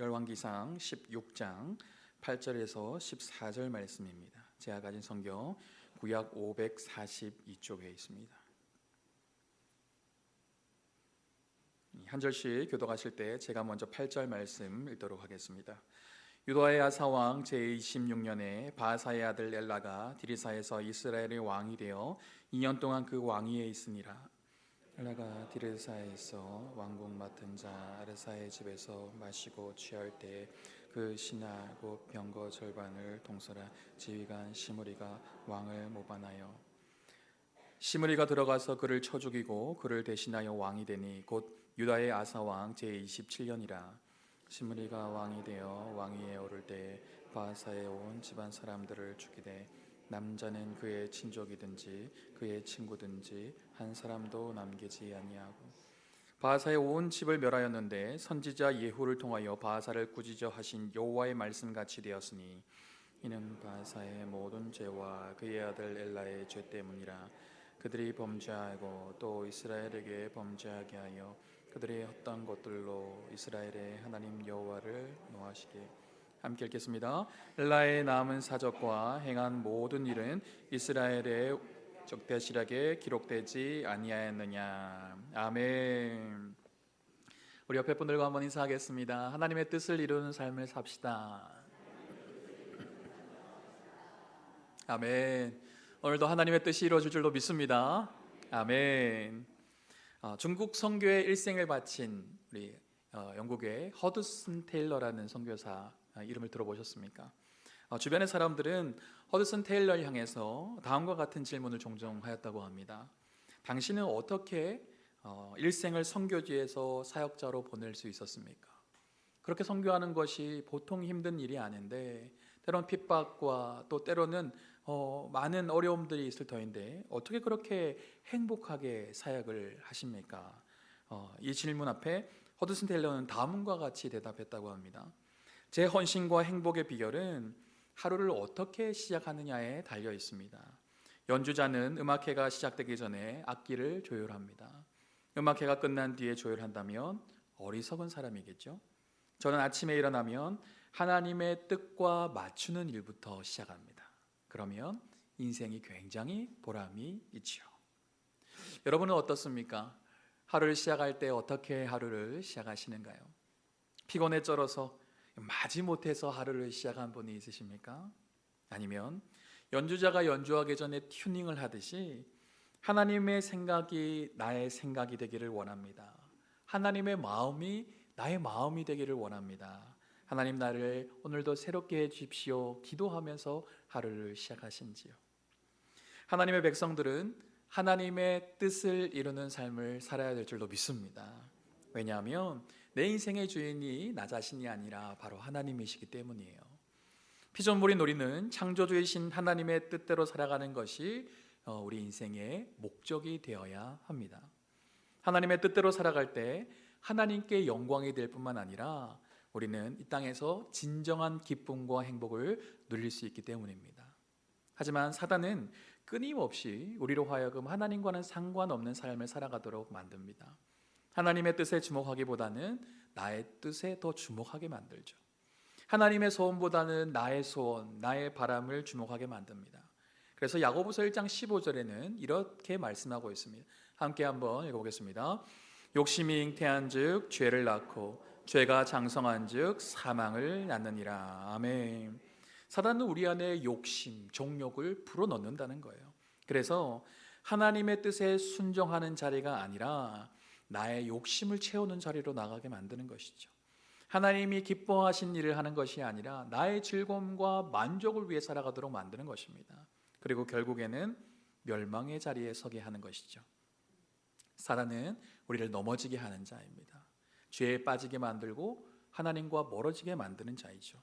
열왕기상 16장 8절에서 14절 말씀입니다. 제가 가진 성경 구약 542쪽에 있습니다. 한 절씩 교독하실 때 제가 먼저 8절 말씀 읽도록 하겠습니다. 유다의 아사왕 제26년에 바하사의 아들 엘라가 디르사에서 이스라엘의 왕이 되어 2년 동안 그 왕위에 있으니라. 엘라가 디르사에서 왕궁 맡은 자 아르사의 집에서 마시고 취할 때 그 신하 곧 병거 절반을 동서라 지휘관 시므리가 왕을 모반하여 시므리가 들어가서 그를 쳐 죽이고 그를 대신하여 왕이 되니 곧 유다의 아사 왕 제27년이라. 시므리가 왕이 되어 왕위에 오를 때 바하사에 온 집안 사람들을 죽이되 남자는 그의 친족이든지 그의 친구든지 한 사람도 남기지 아니하고 바하사의 온 집을 멸하였는데 선지자 예후를 통하여 바하사를 꾸짖어 하신 여호와의 말씀같이 되었으니 이는 바하사의 모든 죄와 그의 아들 엘라의 죄 때문이라. 그들이 범죄하고 또 이스라엘에게 범죄하게 하여 그들의 헛된 것들로 이스라엘의 하나님 여호와를 노하시게. 함께 읽겠습니다. 엘라의 남은 사적과 행한 모든 일은 이스라엘의 적대실하게 기록되지 아니하였느냐. 아멘. 우리 옆에 분들과 한번 인사하겠습니다. 하나님의 뜻을 이루는 삶을 삽시다. 아멘. 오늘도 하나님의 뜻이 이루어질 줄로 믿습니다. 아멘. 중국 선교의 일생을 바친 우리 영국의 허드슨 테일러라는 선교사 이름을 들어보셨습니까? 주변의 사람들은 허드슨 테일러를 향해서 다음과 같은 질문을 종종 하였다고 합니다. 당신은 어떻게 일생을 선교지에서 사역자로 보낼 수 있었습니까? 그렇게 선교하는 것이 보통 힘든 일이 아닌데 때로는 핍박과 또 때로는 많은 어려움들이 있을 터인데 어떻게 그렇게 행복하게 사역을 하십니까? 이 질문 앞에 허드슨 테일러는 다음과 같이 대답했다고 합니다. 제 헌신과 행복의 비결은 하루를 어떻게 시작하느냐에 달려 있습니다. 연주자는 음악회가 시작되기 전에 악기를 조율합니다. 음악회가 끝난 뒤에 조율한다면 어리석은 사람이겠죠. 저는 아침에 일어나면 하나님의 뜻과 맞추는 일부터 시작합니다. 그러면 인생이 굉장히 보람이 있죠. 여러분은 어떻습니까? 하루를 시작할 때 어떻게 하루를 시작하시는가요? 피곤에 쩔어서 마지못해서 하루를 시작한 분이 있으십니까? 아니면 연주자가 연주하기 전에 튜닝을 하듯이 하나님의 생각이 나의 생각이 되기를 원합니다. 하나님의 마음이 나의 마음이 되기를 원합니다. 하나님 나를 오늘도 새롭게 해주십시오 기도하면서 하루를 시작하신지요? 하나님의 백성들은 하나님의 뜻을 이루는 삶을 살아야 될 줄로 믿습니다. 왜냐하면 내 인생의 주인이 나 자신이 아니라 바로 하나님이시기 때문이에요. 피조물인 우리는 창조주이신 하나님의 뜻대로 살아가는 것이 우리 인생의 목적이 되어야 합니다. 하나님의 뜻대로 살아갈 때 하나님께 영광이 될 뿐만 아니라 우리는 이 땅에서 진정한 기쁨과 행복을 누릴 수 있기 때문입니다. 하지만 사단은 끊임없이 우리로 하여금 하나님과는 상관없는 삶을 살아가도록 만듭니다. 하나님의 뜻에 주목하기보다는 나의 뜻에 더 주목하게 만들죠. 하나님의 소원보다는 나의 소원, 나의 바람을 주목하게 만듭니다. 그래서 야고보서 1장 15절에는 이렇게 말씀하고 있습니다. 함께 한번 읽어보겠습니다. 욕심이 잉태한즉 죄를 낳고 죄가 장성한즉 사망을 낳느니라. 아멘. 사단은 우리 안에 욕심, 정욕을 불어넣는다는 거예요. 그래서 하나님의 뜻에 순종하는 자리가 아니라 나의 욕심을 채우는 자리로 나가게 만드는 것이죠. 하나님이 기뻐하신 일을 하는 것이 아니라 나의 즐거움과 만족을 위해 살아가도록 만드는 것입니다. 그리고 결국에는 멸망의 자리에 서게 하는 것이죠. 사단은 우리를 넘어지게 하는 자입니다. 죄에 빠지게 만들고 하나님과 멀어지게 만드는 자이죠.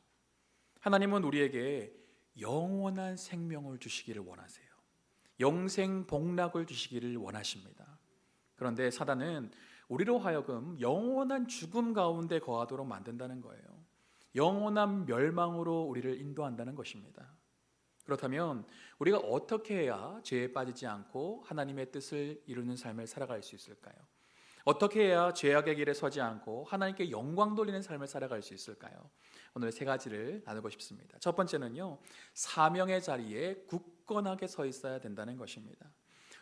하나님은 우리에게 영원한 생명을 주시기를 원하세요. 영생 복락을 주시기를 원하십니다. 그런데 사단은 우리로 하여금 영원한 죽음 가운데 거하도록 만든다는 거예요. 영원한 멸망으로 우리를 인도한다는 것입니다. 그렇다면 우리가 어떻게 해야 죄에 빠지지 않고 하나님의 뜻을 이루는 삶을 살아갈 수 있을까요? 어떻게 해야 죄악의 길에 서지 않고 하나님께 영광 돌리는 삶을 살아갈 수 있을까요? 오늘 세 가지를 나누고 싶습니다. 첫 번째는요, 사명의 자리에 굳건하게 서 있어야 된다는 것입니다.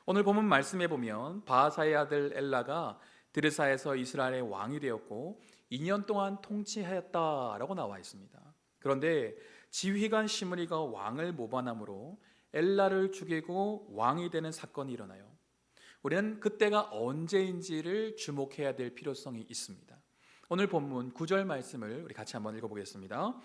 오늘 본문 말씀에 보면 바하사의 아들 엘라가 드르사에서 이스라엘의 왕이 되었고 2년 동안 통치하였다라고 나와 있습니다. 그런데 지휘관 시므리가 왕을 모반함으로 엘라를 죽이고 왕이 되는 사건이 일어나요. 우리는 그때가 언제인지를 주목해야 될 필요성이 있습니다. 오늘 본문 9절 말씀을 우리 같이 한번 읽어보겠습니다.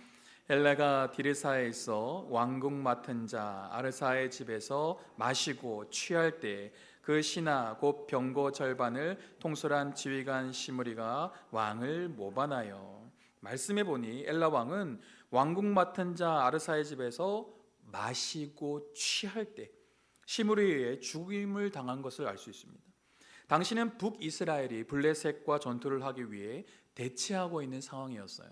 엘라가 디르사에 있어 왕궁 맡은 자 아르사의 집에서 마시고 취할 때 그 신하 곧 병거 절반을 통솔한 지휘관 시므리가 왕을 모반하여. 말씀해 보니 엘라 왕은 왕궁 맡은 자 아르사의 집에서 마시고 취할 때 시므리에 의해 죽임을 당한 것을 알 수 있습니다. 당시는 북이스라엘이 블레셋과 전투를 하기 위해 대치하고 있는 상황이었어요.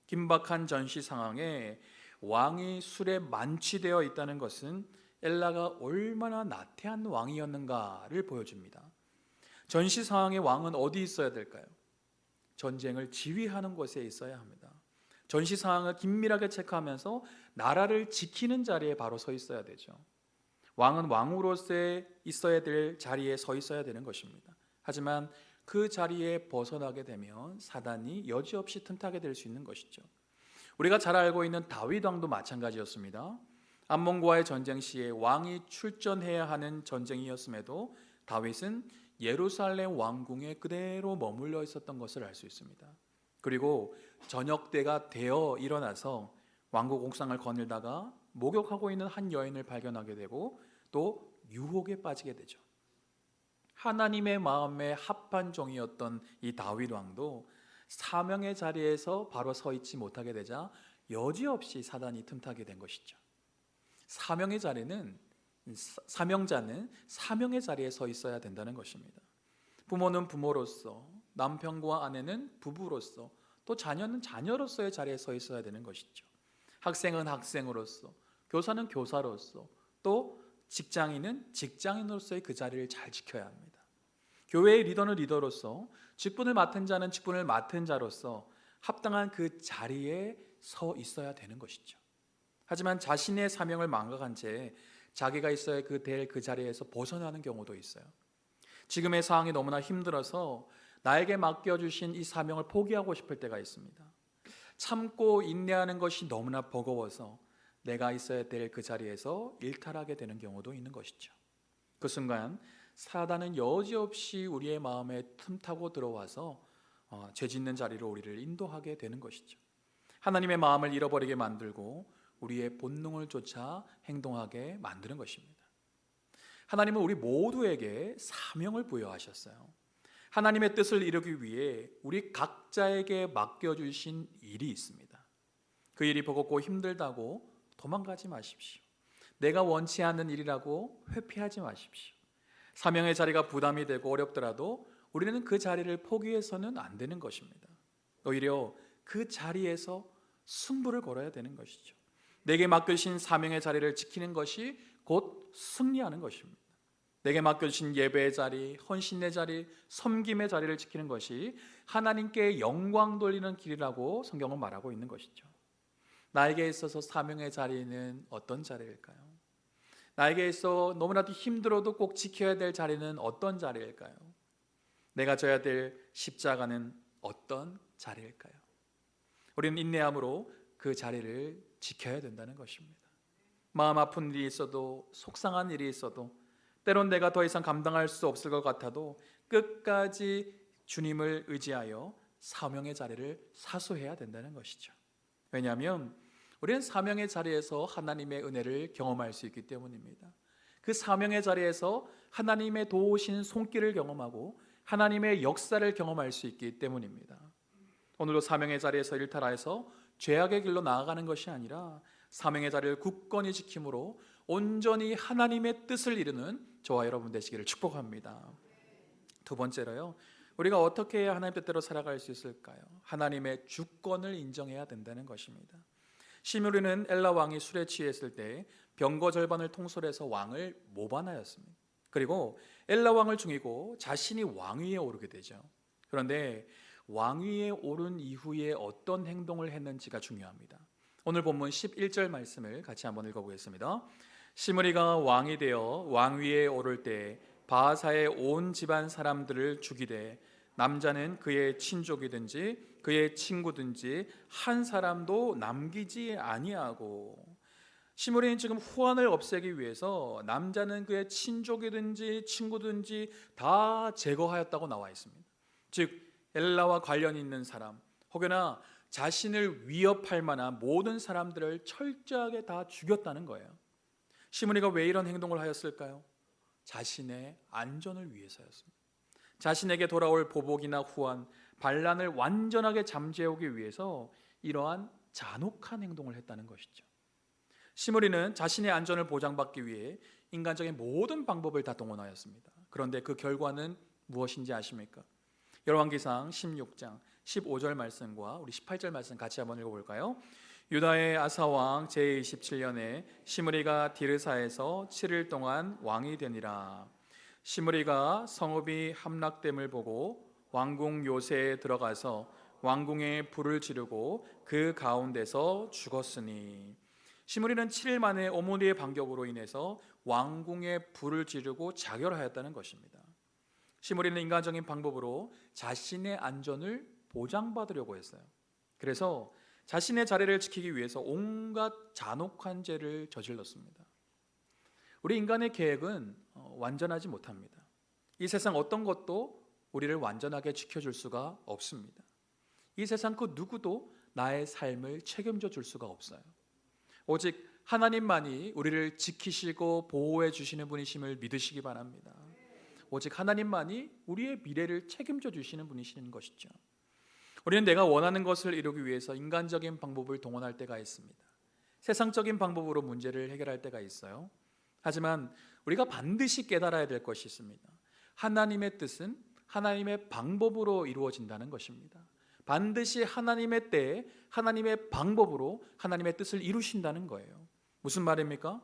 긴박한 전시 상황에 왕이 술에 만취되어 있다는 것은 엘라가 얼마나 나태한 왕이었는가를 보여줍니다. 전시 상황의 왕은 어디 있어야 될까요? 전쟁을 지휘하는 곳에 있어야 합니다. 전시 상황을 긴밀하게 체크하면서 나라를 지키는 자리에 바로 서 있어야 되죠. 왕은 왕으로서 있어야 될 자리에 서 있어야 되는 것입니다. 하지만 그 자리에 벗어나게 되면 사단이 여지없이 틈타게 될 수 있는 것이죠. 우리가 잘 알고 있는 다윗 왕도 마찬가지였습니다. 암몬과의 전쟁 시에 왕이 출전해야 하는 전쟁이었음에도 다윗은 예루살렘 왕궁에 그대로 머물러 있었던 것을 알 수 있습니다. 그리고 저녁 때가 되어 일어나서 왕궁 옥상을 거닐다가 목욕하고 있는 한 여인을 발견하게 되고 또 유혹에 빠지게 되죠. 하나님의 마음에 합한 종이었던 이 다윗 왕도 사명의 자리에서 바로 서 있지 못하게 되자 여지없이 사단이 틈타게 된 것이죠. 사명자는 사명의 자리에 서 있어야 된다는 것입니다. 부모는 부모로서, 남편과 아내는 부부로서, 또 자녀는 자녀로서의 자리에 서 있어야 되는 것이죠. 학생은 학생으로서, 교사는 교사로서, 또 직장인은 직장인으로서의 그 자리를 잘 지켜야 합니다. 교회의 리더는 리더로서, 직분을 맡은 자는 직분을 맡은 자로서 합당한 그 자리에 서 있어야 되는 것이죠. 하지만 자신의 사명을 망각한 채 자기가 있어야 될 그 자리에서 벗어나는 경우도 있어요. 지금의 상황이 너무나 힘들어서 나에게 맡겨주신 이 사명을 포기하고 싶을 때가 있습니다. 참고 인내하는 것이 너무나 버거워서 내가 있어야 될 그 자리에서 일탈하게 되는 경우도 있는 것이죠. 그 순간 사단은 여지없이 우리의 마음에 틈타고 들어와서 죄 짓는 자리로 우리를 인도하게 되는 것이죠. 하나님의 마음을 잃어버리게 만들고 우리의 본능을 쫓아 행동하게 만드는 것입니다. 하나님은 우리 모두에게 사명을 부여하셨어요. 하나님의 뜻을 이루기 위해 우리 각자에게 맡겨주신 일이 있습니다. 그 일이 버겁고 힘들다고 도망가지 마십시오. 내가 원치 않는 일이라고 회피하지 마십시오. 사명의 자리가 부담이 되고 어렵더라도 우리는 그 자리를 포기해서는 안 되는 것입니다. 오히려 그 자리에서 승부를 걸어야 되는 것이죠. 내게 맡겨주신 사명의 자리를 지키는 것이 곧 승리하는 것입니다. 내게 맡겨주신 예배의 자리, 헌신의 자리, 섬김의 자리를 지키는 것이 하나님께 영광 돌리는 길이라고 성경은 말하고 있는 것이죠. 나에게 있어서 사명의 자리는 어떤 자리일까요? 나에게 있어 너무나도 힘들어도 꼭 지켜야 될 자리는 어떤 자리일까요? 내가 져야 될 십자가는 어떤 자리일까요? 우리는 인내함으로 그 자리를 지켜야 된다는 것입니다. 마음 아픈 일이 있어도, 속상한 일이 있어도, 때론 내가 더 이상 감당할 수 없을 것 같아도 끝까지 주님을 의지하여 사명의 자리를 사수해야 된다는 것이죠. 왜냐하면 우리는 사명의 자리에서 하나님의 은혜를 경험할 수 있기 때문입니다. 그 사명의 자리에서 하나님의 도우신 손길을 경험하고 하나님의 역사를 경험할 수 있기 때문입니다. 오늘도 사명의 자리에서 일탈하여서 죄악의 길로 나아가는 것이 아니라 사명의 자리를 굳건히 지킴으로 온전히 하나님의 뜻을 이루는 저와 여러분 되시기를 축복합니다. 두 번째로요, 우리가 어떻게 해야 하나님 뜻대로 살아갈 수 있을까요? 하나님의 주권을 인정해야 된다는 것입니다. 시므리는 엘라 왕이 술에 취했을 때 병거 절반을 통솔해서 왕을 모반하였습니다. 그리고 엘라 왕을 죽이고 자신이 왕위에 오르게 되죠. 그런데 왕위에 오른 이후에 어떤 행동을 했는지가 중요합니다. 오늘 본문 11절 말씀을 같이 한번 읽어보겠습니다. 시므리가 왕이 되어 왕위에 오를 때 바하사의 온 집안 사람들을 죽이되 남자는 그의 친족이든지 그의 친구든지 한 사람도 남기지 아니하고. 시므리는 지금 후환을 없애기 위해서 남자는 그의 친족이든지 친구든지 다 제거하였다고 나와 있습니다. 즉 엘라와 관련 있는 사람, 혹여나 자신을 위협할 만한 모든 사람들을 철저하게 다 죽였다는 거예요. 시므리가 왜 이런 행동을 하였을까요? 자신의 안전을 위해서였습니다. 자신에게 돌아올 보복이나 후환, 반란을 완전하게 잠재우기 위해서 이러한 잔혹한 행동을 했다는 것이죠. 시므리는 자신의 안전을 보장받기 위해 인간적인 모든 방법을 다 동원하였습니다. 그런데 그 결과는 무엇인지 아십니까? 열왕기상 16장 15절 말씀과 우리 18절 말씀 같이 한번 읽어볼까요? 유다의 아사왕 제27년에 시므리가 디르사에서 7일 동안 왕이 되니라. 시므리가 성읍이 함락됨을 보고 왕궁 요새에 들어가서 왕궁에 불을 지르고 그 가운데서 죽었으니. 시므리는 7일 만에 오므리의 반격으로 인해서 왕궁에 불을 지르고 자결하였다는 것입니다. 시므리는 인간적인 방법으로 자신의 안전을 보장받으려고 했어요. 그래서 자신의 자리를 지키기 위해서 온갖 잔혹한 죄를 저질렀습니다. 우리 인간의 계획은 완전하지 못합니다. 이 세상 어떤 것도 우리를 완전하게 지켜줄 수가 없습니다. 이 세상 그 누구도 나의 삶을 책임져 줄 수가 없어요. 오직 하나님만이 우리를 지키시고 보호해 주시는 분이심을 믿으시기 바랍니다. 오직 하나님만이 우리의 미래를 책임져 주시는 분이시는 것이죠. 우리는 내가 원하는 것을 이루기 위해서 인간적인 방법을 동원할 때가 있습니다. 세상적인 방법으로 문제를 해결할 때가 있어요. 하지만 우리가 반드시 깨달아야 될 것이 있습니다. 하나님의 뜻은 하나님의 방법으로 이루어진다는 것입니다. 반드시 하나님의 때에 하나님의 방법으로 하나님의 뜻을 이루신다는 거예요. 무슨 말입니까?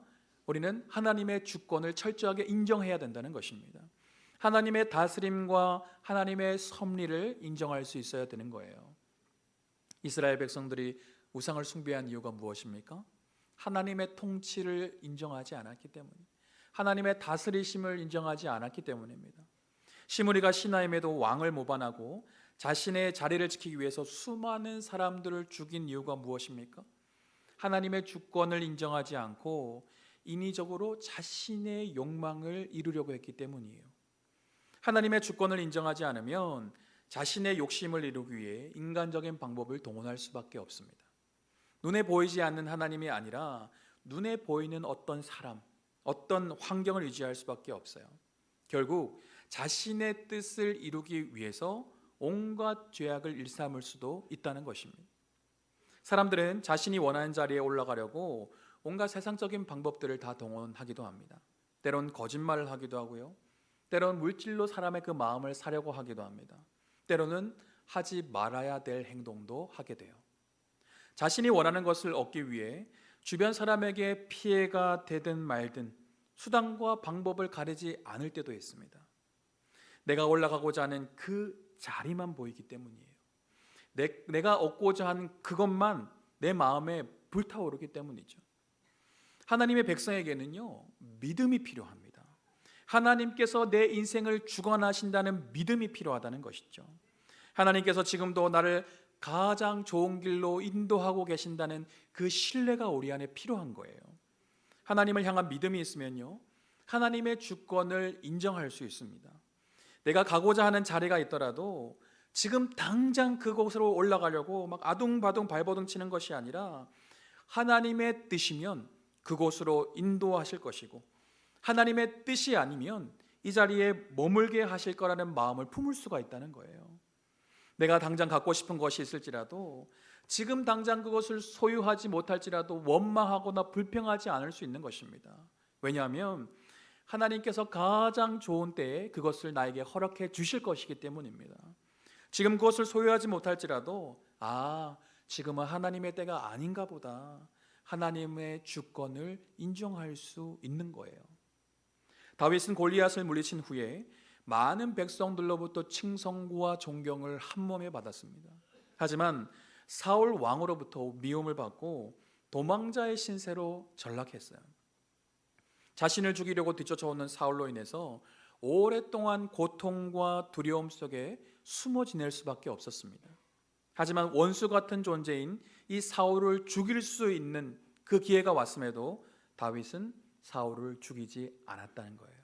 우리는 하나님의 주권을 철저하게 인정해야 된다는 것입니다. 하나님의 다스림과 하나님의 섭리를 인정할 수 있어야 되는 거예요. 이스라엘 백성들이 우상을 숭배한 이유가 무엇입니까? 하나님의 통치를 인정하지 않았기 때문에, 하나님의 다스리심을 인정하지 않았기 때문입니다. 시므리가 시나임에도 왕을 모반하고 자신의 자리를 지키기 위해서 수많은 사람들을 죽인 이유가 무엇입니까? 하나님의 주권을 인정하지 않고 인위적으로 자신의 욕망을 이루려고 했기 때문이에요. 하나님의 주권을 인정하지 않으면 자신의 욕심을 이루기 위해 인간적인 방법을 동원할 수밖에 없습니다. 눈에 보이지 않는 하나님이 아니라 눈에 보이는 어떤 사람, 어떤 환경을 유지할 수밖에 없어요. 결국 자신의 뜻을 이루기 위해서 온갖 죄악을 일삼을 수도 있다는 것입니다. 사람들은 자신이 원하는 자리에 올라가려고 온갖 세상적인 방법들을 다 동원하기도 합니다. 때론 거짓말을 하기도 하고요. 때론 물질로 사람의 그 마음을 사려고 하기도 합니다. 때로는 하지 말아야 될 행동도 하게 돼요. 자신이 원하는 것을 얻기 위해 주변 사람에게 피해가 되든 말든 수단과 방법을 가리지 않을 때도 있습니다. 내가 올라가고자 하는 그 자리만 보이기 때문이에요. 내가 얻고자 하는 그것만 내 마음에 불타오르기 때문이죠. 하나님의 백성에게는요, 믿음이 필요합니다. 하나님께서 내 인생을 주관하신다는 믿음이 필요하다는 것이죠. 하나님께서 지금도 나를 가장 좋은 길로 인도하고 계신다는 그 신뢰가 우리 안에 필요한 거예요. 하나님을 향한 믿음이 있으면요, 하나님의 주권을 인정할 수 있습니다. 내가 가고자 하는 자리가 있더라도 지금 당장 그곳으로 올라가려고 막 아둥바둥 발버둥 치는 것이 아니라 하나님의 뜻이면 그곳으로 인도하실 것이고, 하나님의 뜻이 아니면 이 자리에 머물게 하실 거라는 마음을 품을 수가 있다는 거예요. 내가 당장 갖고 싶은 것이 있을지라도 지금 당장 그것을 소유하지 못할지라도 원망하거나 불평하지 않을 수 있는 것입니다. 왜냐하면 하나님께서 가장 좋은 때에 그것을 나에게 허락해 주실 것이기 때문입니다. 지금 그것을 소유하지 못할지라도 지금은 하나님의 때가 아닌가 보다, 하나님의 주권을 인정할 수 있는 거예요. 다윗은 골리앗을 물리친 후에 많은 백성들로부터 칭송과 존경을 한몸에 받았습니다. 하지만 사울 왕으로부터 미움을 받고 도망자의 신세로 전락했어요. 자신을 죽이려고 뒤쫓아오는 사울로 인해서 오랫동안 고통과 두려움 속에 숨어 지낼 수밖에 없었습니다. 하지만 원수 같은 존재인 이 사울을 죽일 수 있는 그 기회가 왔음에도 다윗은 사울을 죽이지 않았다는 거예요.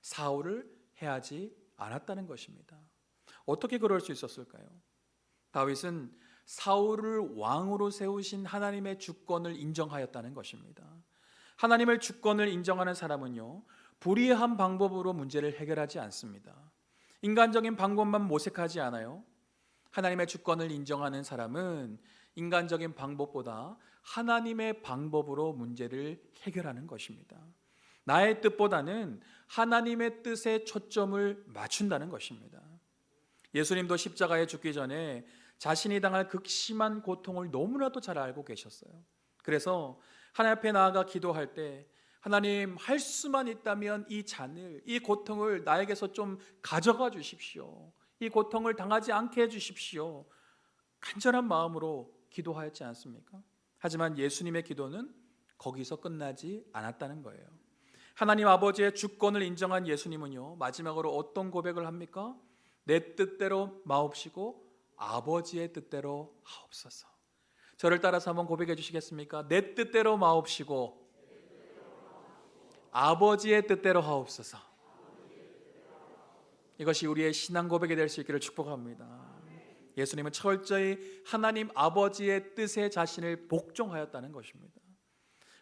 사울을 해하지 않았다는 것입니다. 어떻게 그럴 수 있었을까요? 다윗은 사울을 왕으로 세우신 하나님의 주권을 인정하였다는 것입니다. 하나님의 주권을 인정하는 사람은요, 불의한 방법으로 문제를 해결하지 않습니다. 인간적인 방법만 모색하지 않아요. 하나님의 주권을 인정하는 사람은 인간적인 방법보다 하나님의 방법으로 문제를 해결하는 것입니다. 나의 뜻보다는 하나님의 뜻에 초점을 맞춘다는 것입니다. 예수님도 십자가에 죽기 전에 자신이 당할 극심한 고통을 너무나도 잘 알고 계셨어요. 그래서 하나님 앞에 나아가 기도할 때, 하나님, 할 수만 있다면 이 잔을, 이 고통을 나에게서 좀 가져가 주십시오. 이 고통을 당하지 않게 해주십시오. 간절한 마음으로 기도하였지 않습니까? 하지만 예수님의 기도는 거기서 끝나지 않았다는 거예요. 하나님 아버지의 주권을 인정한 예수님은요, 마지막으로 어떤 고백을 합니까? 내 뜻대로 마옵시고 아버지의 뜻대로 하옵소서. 저를 따라서 한번 고백해 주시겠습니까? 내 뜻대로 마옵시고 아버지의 뜻대로 하옵소서. 이것이 우리의 신앙 고백이 될 수 있기를 축복합니다. 예수님은 철저히 하나님 아버지의 뜻에 자신을 복종하였다는 것입니다.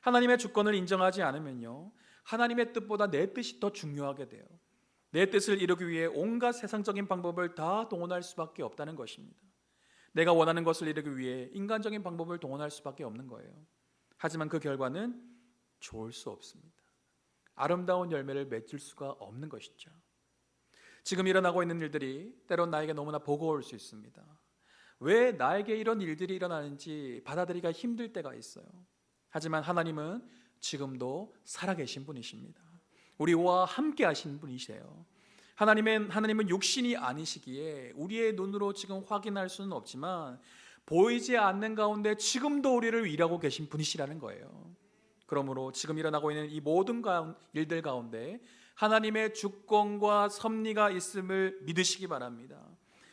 하나님의 주권을 인정하지 않으면요, 하나님의 뜻보다 내 뜻이 더 중요하게 돼요. 내 뜻을 이루기 위해 온갖 세상적인 방법을 다 동원할 수밖에 없다는 것입니다. 내가 원하는 것을 이루기 위해 인간적인 방법을 동원할 수밖에 없는 거예요. 하지만 그 결과는 좋을 수 없습니다. 아름다운 열매를 맺을 수가 없는 것이죠. 지금 일어나고 있는 일들이 때론 나에게 너무나 버거울 수 있습니다. 왜 나에게 이런 일들이 일어나는지 받아들이기가 힘들 때가 있어요. 하지만 하나님은 지금도 살아계신 분이십니다. 우리와 함께 하신 분이세요. 하나님은 육신이 아니시기에 우리의 눈으로 지금 확인할 수는 없지만 보이지 않는 가운데 지금도 우리를 일하고 계신 분이시라는 거예요. 그러므로 지금 일어나고 있는 이 모든 일들 가운데 하나님의 주권과 섭리가 있음을 믿으시기 바랍니다.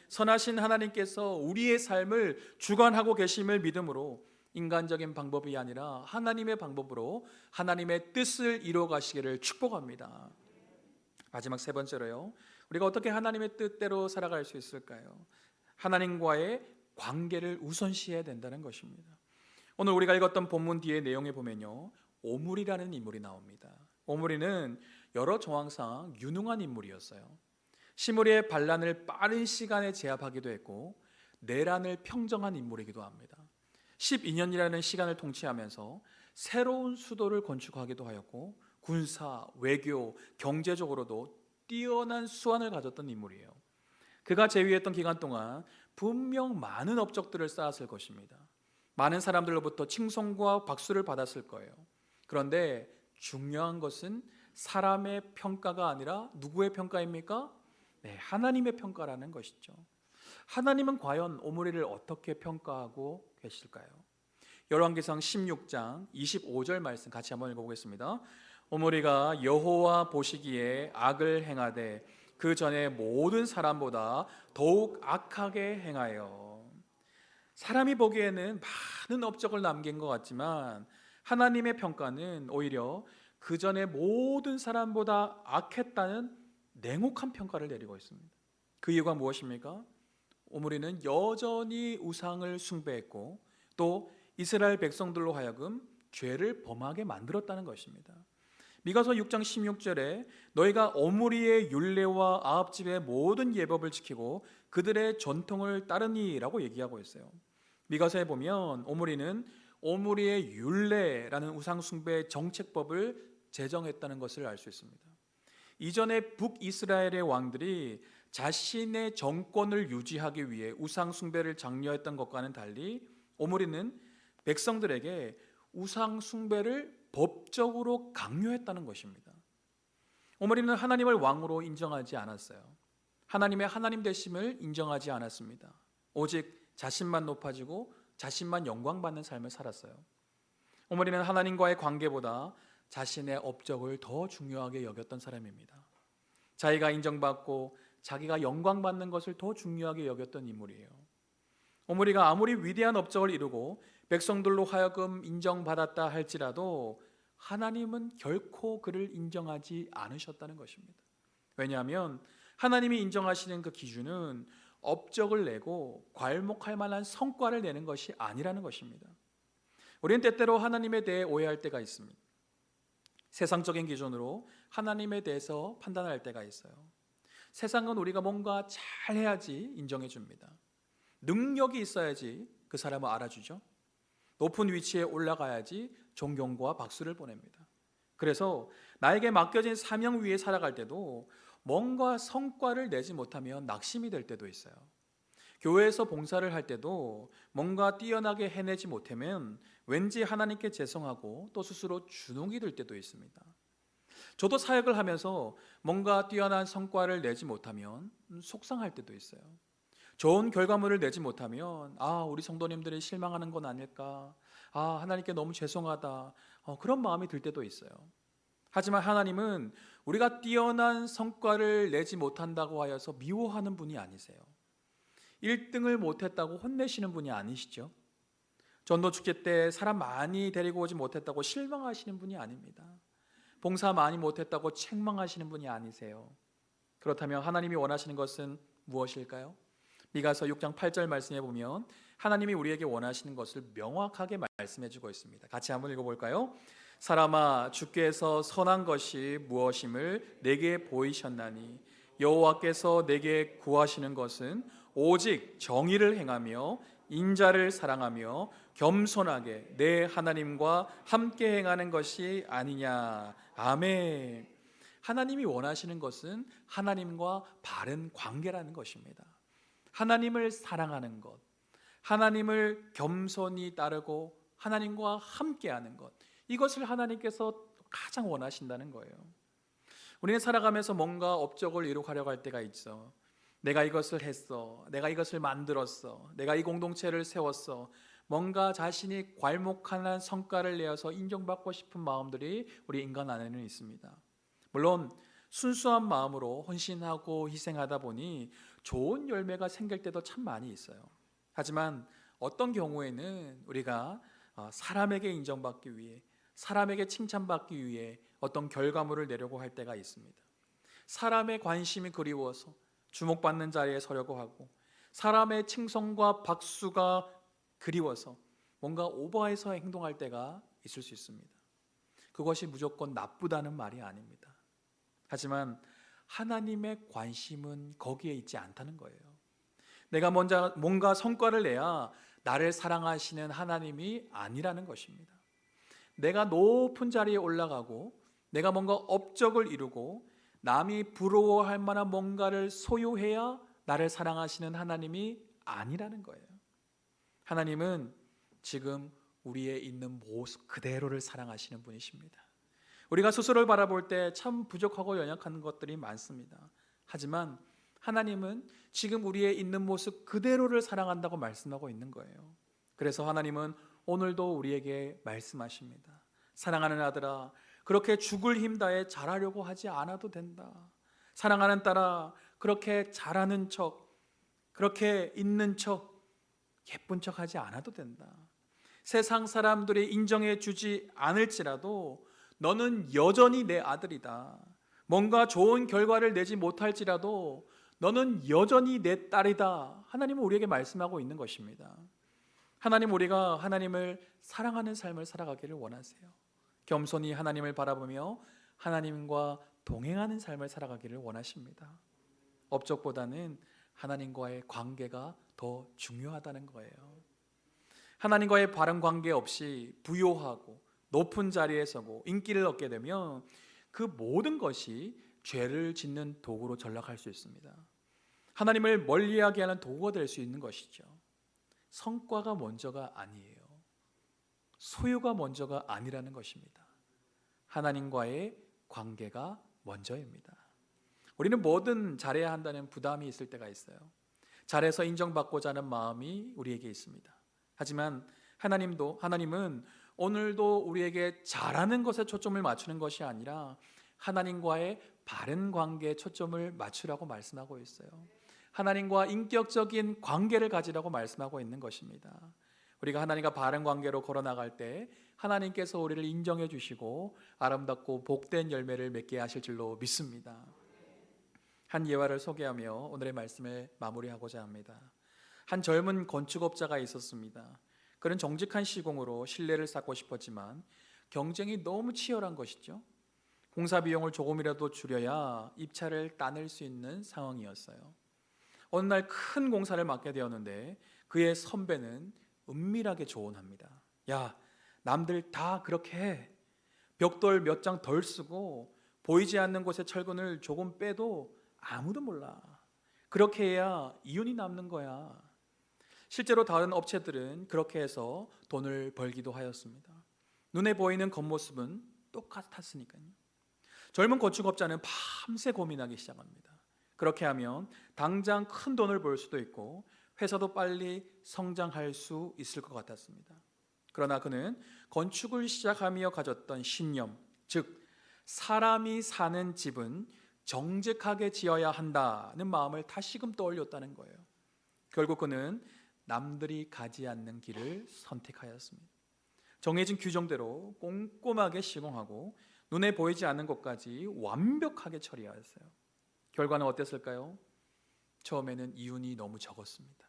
선하신 하나님께서 우리의 삶을 주관하고 계심을 믿음으로 인간적인 방법이 아니라 하나님의 방법으로 하나님의 뜻을 이루어 가시기를 축복합니다. 마지막 세 번째로요, 우리가 어떻게 하나님의 뜻대로 살아갈 수 있을까요? 하나님과의 관계를 우선시해야 된다는 것입니다. 오늘 우리가 읽었던 본문 뒤에 내용에 보면요, 오므리라는 인물이 나옵니다. 오므리는 여러 정황상 유능한 인물이었어요. 시므리의 반란을 빠른 시간에 제압하기도 했고 내란을 평정한 인물이기도 합니다. 12년이라는 시간을 통치하면서 새로운 수도를 건축하기도 하였고 군사, 외교, 경제적으로도 뛰어난 수완을 가졌던 인물이에요. 그가 재위했던 기간 동안 분명 많은 업적들을 쌓았을 것입니다. 많은 사람들로부터 칭송과 박수를 받았을 거예요. 그런데 중요한 것은 사람의 평가가 아니라 누구의 평가입니까? 네, 하나님의 평가라는 것이죠. 하나님은 과연 오므리를 어떻게 평가하고 계실까요? 열왕기상 16장 25절 말씀 같이 한번 읽어보겠습니다. 오므리가 여호와 보시기에 악을 행하되 그 전에 모든 사람보다 더욱 악하게 행하여. 사람이 보기에는 많은 업적을 남긴 것 같지만 하나님의 평가는 오히려 그 전에 모든 사람보다 악했다는 냉혹한 평가를 내리고 있습니다. 그 이유가 무엇입니까? 오므리는 여전히 우상을 숭배했고 또 이스라엘 백성들로 하여금 죄를 범하게 만들었다는 것입니다. 미가서 6장 16절에 너희가 오므리의 율례와 아합 집의 모든 예법을 지키고 그들의 전통을 따르니라고 얘기하고 있어요. 미가서에 보면 오므리의 율례라는 우상 숭배 정책법을 제정했다는 것을 알 수 있습니다. 이전에 북이스라엘의 왕들이 자신의 정권을 유지하기 위해 우상 숭배를 장려했던 것과는 달리 오므리는 백성들에게 우상 숭배를 법적으로 강요했다는 것입니다. 오므리는 하나님을 왕으로 인정하지 않았어요. 하나님의 하나님 되심을 인정하지 않았습니다. 오직 자신만 높아지고 자신만 영광받는 삶을 살았어요. 오므리는 하나님과의 관계보다 자신의 업적을 더 중요하게 여겼던 사람입니다. 자기가 인정받고 자기가 영광받는 것을 더 중요하게 여겼던 인물이에요. 오므리가 아무리 위대한 업적을 이루고 백성들로 하여금 인정받았다 할지라도 하나님은 결코 그를 인정하지 않으셨다는 것입니다. 왜냐하면 하나님이 인정하시는 그 기준은 업적을 내고 괄목할 만한 성과를 내는 것이 아니라는 것입니다. 우리는 때때로 하나님에 대해 오해할 때가 있습니다. 세상적인 기준으로 하나님에 대해서 판단할 때가 있어요. 세상은 우리가 뭔가 잘해야지 인정해 줍니다. 능력이 있어야지 그 사람을 알아주죠. 높은 위치에 올라가야지 존경과 박수를 보냅니다. 그래서 나에게 맡겨진 사명 위에 살아갈 때도 뭔가 성과를 내지 못하면 낙심이 될 때도 있어요. 교회에서 봉사를 할 때도 뭔가 뛰어나게 해내지 못하면 왠지 하나님께 죄송하고 또 스스로 주눅이 들 때도 있습니다. 저도 사역을 하면서 뭔가 뛰어난 성과를 내지 못하면 속상할 때도 있어요. 좋은 결과물을 내지 못하면 우리 성도님들이 실망하는 건 아닐까, 하나님께 너무 죄송하다, 그런 마음이 들 때도 있어요. 하지만 하나님은 우리가 뛰어난 성과를 내지 못한다고 하여서 미워하는 분이 아니세요. 1등을 못했다고 혼내시는 분이 아니시죠. 전도축제 때 사람 많이 데리고 오지 못했다고 실망하시는 분이 아닙니다. 봉사 많이 못했다고 책망하시는 분이 아니세요. 그렇다면 하나님이 원하시는 것은 무엇일까요? 미가서 6장 8절 말씀해 보면 하나님이 우리에게 원하시는 것을 명확하게 말씀해 주고 있습니다. 같이 한번 읽어볼까요? 사람아, 주께서 선한 것이 무엇임을 내게 보이셨나니 여호와께서 내게 구하시는 것은 오직 정의를 행하며 인자를 사랑하며 겸손하게 내 하나님과 함께 행하는 것이 아니냐. 아멘. 하나님이 원하시는 것은 하나님과 바른 관계라는 것입니다. 하나님을 사랑하는 것, 하나님을 겸손히 따르고 하나님과 함께하는 것, 이것을 하나님께서 가장 원하신다는 거예요. 우리는 살아가면서 뭔가 업적을 이루려고 할 때가 있어. 내가 이것을 했어, 내가 이것을 만들었어, 내가 이 공동체를 세웠어, 뭔가 자신이 괄목하는 성과를 내어서 인정받고 싶은 마음들이 우리 인간 안에는 있습니다. 물론 순수한 마음으로 헌신하고 희생하다 보니 좋은 열매가 생길 때도 참 많이 있어요. 하지만 어떤 경우에는 우리가 사람에게 인정받기 위해, 사람에게 칭찬받기 위해 어떤 결과물을 내려고 할 때가 있습니다. 사람의 관심이 그리워서 주목받는 자리에 서려고 하고, 사람의 칭송과 박수가 그리워서 뭔가 오버해서 행동할 때가 있을 수 있습니다. 그것이 무조건 나쁘다는 말이 아닙니다. 하지만 하나님의 관심은 거기에 있지 않다는 거예요. 내가 먼저 뭔가 성과를 내야 나를 사랑하시는 하나님이 아니라는 것입니다. 내가 높은 자리에 올라가고 내가 뭔가 업적을 이루고 남이 부러워할 만한 뭔가를 소유해야 나를 사랑하시는 하나님이 아니라는 거예요. 하나님은 지금 우리의 있는 모습 그대로를 사랑하시는 분이십니다. 우리가 스스로를 바라볼 때 참 부족하고 연약한 것들이 많습니다. 하지만 하나님은 지금 우리의 있는 모습 그대로를 사랑한다고 말씀하고 있는 거예요. 그래서 하나님은 오늘도 우리에게 말씀하십니다. 사랑하는 아들아, 그렇게 죽을 힘 다해 잘하려고 하지 않아도 된다. 사랑하는 딸아, 그렇게 잘하는 척, 그렇게 있는 척, 예쁜 척 하지 않아도 된다. 세상 사람들이 인정해 주지 않을지라도 너는 여전히 내 아들이다. 뭔가 좋은 결과를 내지 못할지라도 너는 여전히 내 딸이다. 하나님은 우리에게 말씀하고 있는 것입니다. 하나님, 우리가 하나님을 사랑하는 삶을 살아가기를 원하세요. 겸손히 하나님을 바라보며 하나님과 동행하는 삶을 살아가기를 원하십니다. 업적보다는 하나님과의 관계가 더 중요하다는 거예요. 하나님과의 바른 관계 없이 부요하고 높은 자리에 서고 인기를 얻게 되면 그 모든 것이 죄를 짓는 도구로 전락할 수 있습니다. 하나님을 멀리하게 하는 도구가 될 수 있는 것이죠. 성과가 먼저가 아니에요. 소유가 먼저가 아니라는 것입니다. 하나님과의 관계가 먼저입니다. 우리는 뭐든 잘해야 한다는 부담이 있을 때가 있어요. 잘해서 인정받고자 하는 마음이 우리에게 있습니다. 하지만 하나님은 오늘도 우리에게 잘하는 것에 초점을 맞추는 것이 아니라 하나님과의 바른 관계에 초점을 맞추라고 말씀하고 있어요. 하나님과 인격적인 관계를 가지라고 말씀하고 있는 것입니다. 우리가 하나님과 바른 관계로 걸어나갈 때 하나님께서 우리를 인정해 주시고 아름답고 복된 열매를 맺게 하실 줄로 믿습니다. 한 예화를 소개하며 오늘의 말씀을 마무리하고자 합니다. 한 젊은 건축업자가 있었습니다. 그는 정직한 시공으로 신뢰를 쌓고 싶었지만 경쟁이 너무 치열한 것이죠. 공사 비용을 조금이라도 줄여야 입찰을 따낼 수 있는 상황이었어요. 어느 날 큰 공사를 맡게 되었는데 그의 선배는 은밀하게 조언합니다. 야, 남들 다 그렇게 해. 벽돌 몇 장 덜 쓰고 보이지 않는 곳에 철근을 조금 빼도 아무도 몰라. 그렇게 해야 이윤이 남는 거야. 실제로 다른 업체들은 그렇게 해서 돈을 벌기도 하였습니다. 눈에 보이는 겉모습은 똑같았으니까요. 젊은 건축업자는 밤새 고민하기 시작합니다. 그렇게 하면 당장 큰 돈을 벌 수도 있고 회사도 빨리 성장할 수 있을 것 같았습니다. 그러나 그는 건축을 시작하며 가졌던 신념, 즉 사람이 사는 집은 정직하게 지어야 한다는 마음을 다시금 떠올렸다는 거예요. 결국 그는 남들이 가지 않는 길을 선택하였습니다. 정해진 규정대로 꼼꼼하게 시공하고 눈에 보이지 않는 것까지 완벽하게 처리하였어요. 결과는 어땠을까요? 처음에는 이윤이 너무 적었습니다.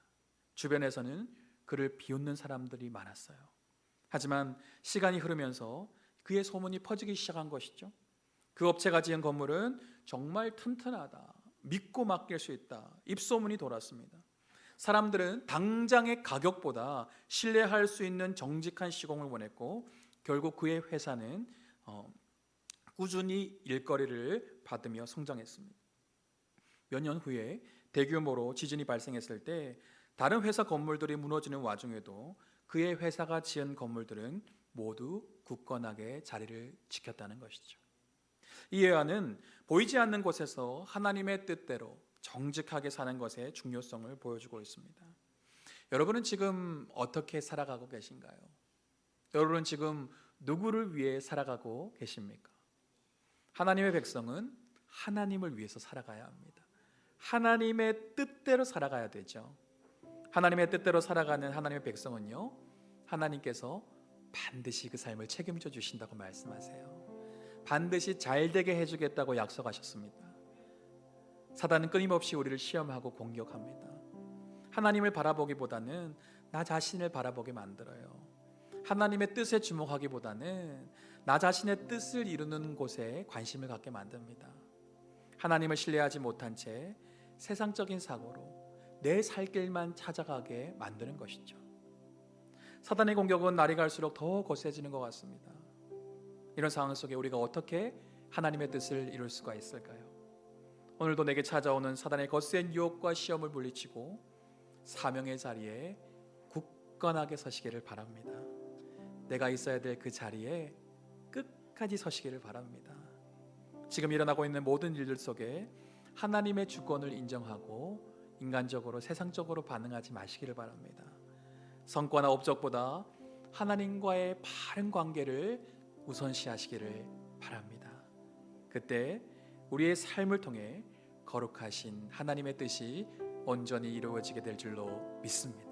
주변에서는 그를 비웃는 사람들이 많았어요. 하지만 시간이 흐르면서 그의 소문이 퍼지기 시작한 것이죠. 그 업체가 지은 건물은 정말 튼튼하다, 믿고 맡길 수 있다, 입소문이 돌았습니다. 사람들은 당장의 가격보다 신뢰할 수 있는 정직한 시공을 원했고 결국 그의 회사는 꾸준히 일거리를 받으며 성장했습니다. 몇 년 후에 대규모로 지진이 발생했을 때 다른 회사 건물들이 무너지는 와중에도 그의 회사가 지은 건물들은 모두 굳건하게 자리를 지켰다는 것이죠. 이 예화는 보이지 않는 곳에서 하나님의 뜻대로 정직하게 사는 것의 중요성을 보여주고 있습니다. 여러분은 지금 어떻게 살아가고 계신가요? 여러분은 지금 누구를 위해 살아가고 계십니까? 하나님의 백성은 하나님을 위해서 살아가야 합니다. 하나님의 뜻대로 살아가야 되죠. 하나님의 뜻대로 살아가는 하나님의 백성은요, 하나님께서 반드시 그 삶을 책임져 주신다고 말씀하세요. 반드시 잘되게 해주겠다고 약속하셨습니다. 사단은 끊임없이 우리를 시험하고 공격합니다. 하나님을 바라보기보다는 나 자신을 바라보게 만들어요. 하나님의 뜻에 주목하기보다는 나 자신의 뜻을 이루는 곳에 관심을 갖게 만듭니다. 하나님을 신뢰하지 못한 채 세상적인 사고로 내 살 길만 찾아가게 만드는 것이죠. 사단의 공격은 날이 갈수록 더 거세지는 것 같습니다. 이런 상황 속에 우리가 어떻게 하나님의 뜻을 이룰 수가 있을까요? 오늘도 내게 찾아오는 사단의 거센 유혹과 시험을 물리치고 사명의 자리에 굳건하게 서시기를 바랍니다. 내가 있어야 될 그 자리에 끝까지 서시기를 바랍니다. 지금 일어나고 있는 모든 일들 속에 하나님의 주권을 인정하고 인간적으로 세상적으로 반응하지 마시기를 바랍니다. 성과나 업적보다 하나님과의 바른 관계를 우선시하시기를 바랍니다. 그때 우리의 삶을 통해 거룩하신 하나님의 뜻이 온전히 이루어지게 될 줄로 믿습니다.